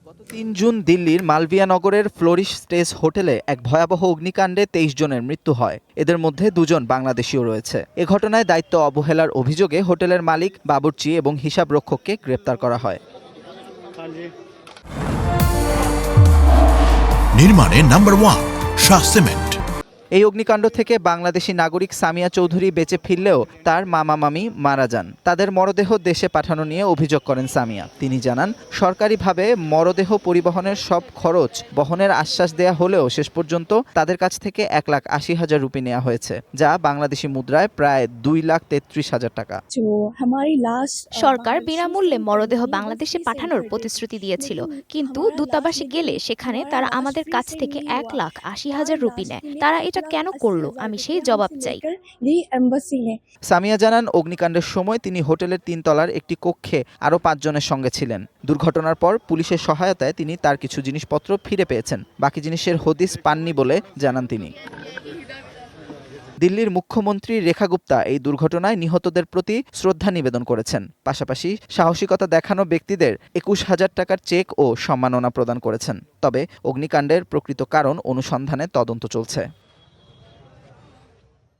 গত ৩ জুন দিল্লির মালভিয়া নগরের ফ্লোরিশ স্টেজ হোটেলে এক ভয়াবহ অগ্নিকাণ্ডে ২৩ জনের মৃত্যু হয়। এদের মধ্যে ২ জন বাংলাদেশীও রয়েছে। এ ঘটনায় দায়িত্ব অবহেলার অভিযোগে হোটেলের মালিক, বাবুর্চি এবং হিসাবরক্ষককে গ্রেপ্তার করা হয়। নির্মাণে নাম্বার 1 শাহ সিমেন্ট। এই অগ্নিকাণ্ড থেকে বাংলাদেশি নাগরিক সামিয়া চৌধুরী বেঁচে ফিরলেও তার মামা মামি মারা যান। তাদের মরদেহ দেশে পাঠানো নিয়ে অভিযোগ করেন সামিয়া। তিনি জানান, সরকারিভাবে মরদেহ পরিবহনের সব খরচ বহনের আশ্বাস দেয়া হলেও শেষ পর্যন্ত তাদের কাছ থেকে ১,৮০,০০০ রুপি নেওয়া হয়েছে, যা বাংলাদেশি মুদ্রায় প্রায় ২,৩৩,০০০ টাকা। সরকার বিনামূল্যে মরদেহ বাংলাদেশে পাঠানোর প্রতিশ্রুতি দিয়েছিল, কিন্তু দূতাবাসে গেলে সেখানে তারা আমাদের কাছ থেকে ১,৮০,০০০ রুপি নেয়। তারা এটা কেন করলো, আমি সেই জবাব চাই। সামিয়া জানান, অগ্নিকাণ্ডের সময় তিনি হোটেলের ৩ তলার একটি কক্ষে আরও ৫ জনের সঙ্গে ছিলেন। দুর্ঘটনার পর পুলিশের সহায়তায় তিনি তার কিছু জিনিসপত্র ফিরে পেয়েছেন। বাকি জিনিসের হদিস পাননি বলে জানান তিনি। দিল্লির মুখ্যমন্ত্রী রেখা গুপ্তা এই দুর্ঘটনায় নিহতদের প্রতি শ্রদ্ধা নিবেদন করেছেন। পাশাপাশি সাহসিকতা দেখানো ব্যক্তিদের ২১,০০০ টাকার চেক ও সম্মাননা প্রদান করেছেন। তবে অগ্নিকাণ্ডের প্রকৃত কারণ অনুসন্ধানে তদন্ত চলছে।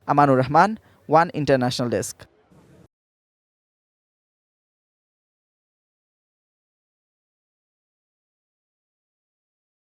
Amanur Rahman, one international desk.